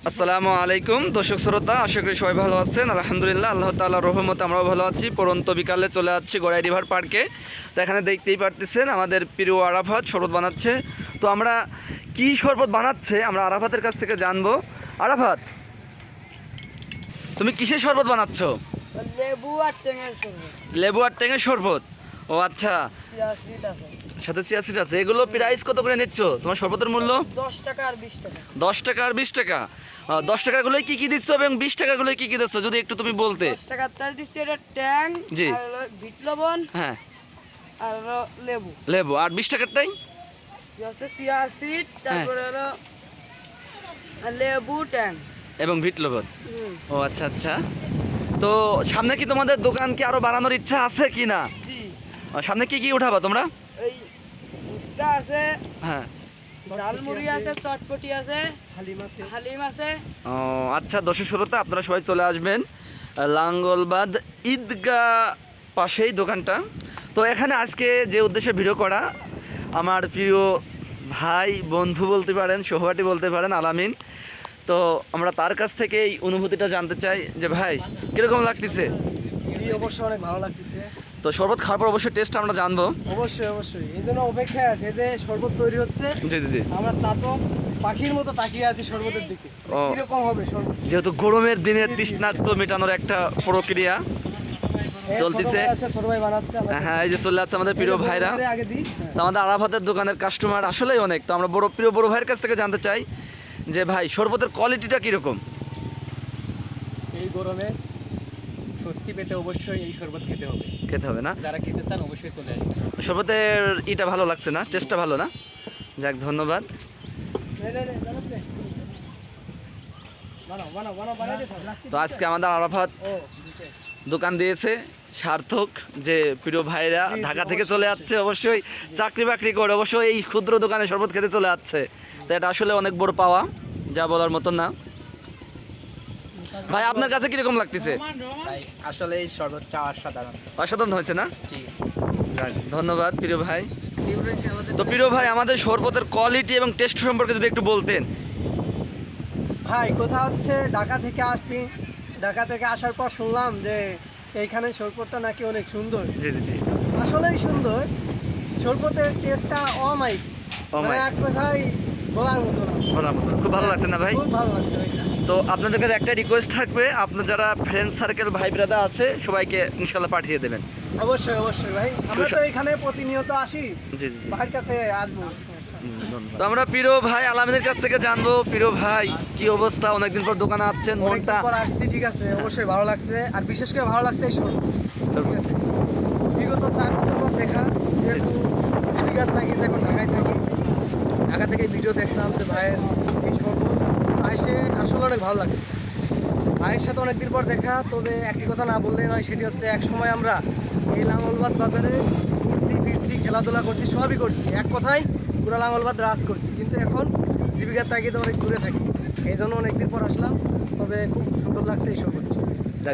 আসসালামু আলাইকুম দর্শক শ্রোতা, আশা করি সবাই ভালো আছেন। আলহামদুলিল্লাহ, আল্লাহ তাআলার রহমতে আমরাও ভালো আছি। পরন্ত বিকালে চলে যাচ্ছি গড়াই রিভার পার্কে। তো এখানে দেখতেই পারতেছেন আমাদের প্রিয় আরাফাত শরবত বানাচ্ছে। তো আমরা কি শরবত বানাচ্ছে আমরা আরাফাতের কাছ থেকে জানবো। আরাফাত, তুমি কিসের শরবত বানাচ্ছ? লেবু আর টেঙার শরবত। লেবু আর টেঙের শরবত। ও আচ্ছা, সিয়াসিড আছে। সাথে চিয়াসিড আছে। এগুলো প্রাইস কত করে নিচ্ছ? তোমার শরবতের মূল্য 10 টাকা আর 20 টাকা। 10 টাকা আর 20 টাকা। 10 টাকাগুলোই কি কি দিচ্ছ এবং 20 টাকাগুলোই কি কি দিচ্ছ যদি একটু তুমি বলতে। 10 টাকা তার দিচ্ছি এটা ট্যাং জি। আর হলো বিট লবণ হ্যাঁ, আর হলো লেবু। লেবু। আর 20 টাকারটাই এই হচ্ছে সিয়াসিড, তারপরে হলো লেবু ট্যাং এবং বিট লবণ। ও আচ্ছা আচ্ছা। তো সামনে কি তোমাদের দোকান কি আরো বাড়ানোর ইচ্ছা আছে কি না? জি। সামনে কি কি উঠাবা তোমরা? এই ফুচকা আছে, হ্যাঁ। ঝালমুড়ি আছে, চটপটি আছে, হালিম আছে। ও আচ্ছা, দর্শক শ্রোতা আপনারা সবাই চলে আসবেন লাঙ্গলবাদ ঈদগাহ পাশেই দোকানটা। তো এখানে আজকে যে উদ্দেশ্যে ভিডিও করা, আমার প্রিয় ভাই বন্ধু বলতে পারেন, সহপাঠী বলতে পারেন, আলামিন। তো আমরা তার কাছ থেকে এই অনুভূতিটা জানতে চাই যে ভাই কীরকম লাগতেছে। জি, অবশ্যই অনেক ভালো লাগতেছে। তো শরবত খাওয়ার পর অবশ্যই টেস্ট আমরা জানবো। অবশ্যই অবশ্যই, এই জন্য অপেক্ষায় আছে। এই যে শরবত তৈরি হচ্ছে, জি জি জি। আমরা চাতক পাখির মতো তাকিয়ে আছি শরবতের দিকে। ও। কিরকম হবে শরবত? যেহেতু গরমের দিনে তৃষ্ণার্ত মেটানোর একটা প্রক্রিয়া এই চলতেছে। ছোট ভাই আছে, ছোট ভাই বানাচ্ছে। হ্যাঁ, এই যে চলে যাচ্ছে আমাদের প্রিয় ভাইরা। আগে দিই। তো আমাদের আরাফাতের দোকানের কাস্টমার আসলেই অনেক। তো আমরা প্রিয় বড় ভাইয়ের কাছ থেকে জানতে চাই যে ভাই শরবতের কোয়ালিটিটা কীরকম? এই গরমে স্বস্তি পেতে অবশ্যই এই শরবত খেতে হবে। খেতে হবে না? যারা খেতে চান অবশ্যই চলে আসবে। শরবতের ইটা ভালো লাগছে না? টেস্টটা ভালো না? যাক, ধন্যবাদ। জানাত নে। বানাও বানাও বানাও, বানাই দে থাক। তো আজকে আমাদের আরাফাত ও, দোকান দিয়েছে সার্থক, যে প্রিয় ভাইরা ঢাকা থেকে চলে যাচ্ছে, অবশ্যই চাকরি বাকরি করে অবশ্যই এই ক্ষুদ্র দোকানে শরবত খেতে চলে যাচ্ছে। তো এটা আসলে অনেক বড় পাওয়া, যা বলার মতন না। ভাই আপনার কাছে কিরকম লাগতেছে? তাই আসলে এই শরবতটা অসাধারণ। অসাধারণ হয়েছে না? জি। যাক, ধন্যবাদ প্রিয় ভাই। তো প্রিয় ভাই, আমাদের শরবতের কোয়ালিটি এবং টেস্ট সম্পর্কে যদি একটু বলতেন। ভাই কথা হচ্ছে ঢাকা থেকে আসছি। ঢাকা থেকে আসার পর শুনলাম যে এইখানে শরবতটা নাকি অনেক সুন্দর। জি জি জি। আসলেই সুন্দর। শরবতের টেস্টটা অমাইক, মানে এক কথায় বলার মতো না। বলার মতো। খুব ভালো লাগছে না ভাই? খুব ভালো লাগছে ভাইটা। তো আপনাদের কাছে একটা রিকোয়েস্ট থাকবে, আপনার যারা ফ্রেন্ড সার্কেল ভাই ব্রাদার আছে সবাইকে ইনশাল্লাহ পাঠিয়ে দেবেন। অবশ্যই অবশ্যই ভাই, আমরা তো এখানে প্রতিনিয়ত আসি, জি জি জি। ভাইয়ের কাছে আসবো। তো আমরা প্রিয় ভাই আলামিনের কাছ থেকে জানবো, প্রিয় ভাই কি অবস্থা? অনেকদিন পর দোকানে আসছেন, মনটা অনেকদিন পর আসছি, ঠিক আছে, অবশ্যই ভালো লাগছে। আর বিশেষ করে ভালো লাগছে এই শরবত, ঠিক আছে। বিগত 4 বছর পর দেখা, যেহেতু জীবিকার থাকি, এখন ঢাকায় থাকি, ঢাকা থেকে ভিডিও দেখলাম যে ভাইয়ের এই শরবত, এসে আসলে অনেক ভালো লাগছে। ভাইয়ের সাথে অনেকদিন পর দেখা। তবে একটি কথা না বললেই নয়, সেটি হচ্ছে এক সময় আমরা এই লাঙ্গলবাদ বাজারে ঘুরছি ফিরছি, খেলাধুলা করছি, সবই করছি, এক কথায় পুরো লাঙ্গলবাদ রাজ করছি। কিন্তু এখন জীবিকার তাগিদে অনেক দূরে থাকি, এই জন্য অনেকদিন পর আসলাম। তবে খুব সুন্দর লাগছে এই শরবত।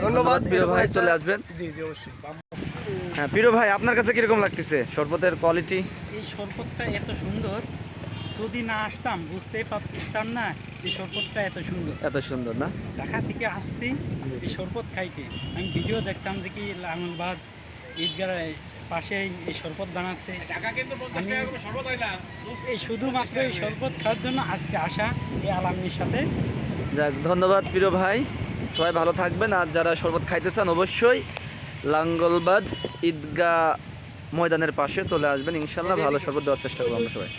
ধন্যবাদ প্রিয় ভাই, চলে আসবেন। জি জি অবশ্যই। হ্যাঁ প্রিয় ভাই, আপনার কাছে কিরকম লাগতেছে শরবতের কোয়ালিটি? এই শরবতটা এত সুন্দর, যদি না আসতাম বুঝতেই পারতাম না এই শরবতটা এত সুন্দর। এত সুন্দর না? ঢাকা থেকে আসছি এই শরবত খাইতে। আমি ভিডিও দেখতাম যে কি লাঙ্গলবাদ ঈদগার পাশে এই শরবত বানাচ্ছে। আমি এই শুধুমাত্র এই শরবত খাওয়ার জন্য আজকে আসা এই আলামিনের সাথে। যাক, ধন্যবাদ প্রিয় ভাই, সবাই ভালো থাকবেন। আর যারা শরবত খাইতে চান অবশ্যই লাঙ্গলবাদ ঈদগাহ ময়দানের পাশে চলে আসবেন, ইনশাল্লাহ ভালো শরবত দেওয়ার চেষ্টা করবো আমরা সবাই।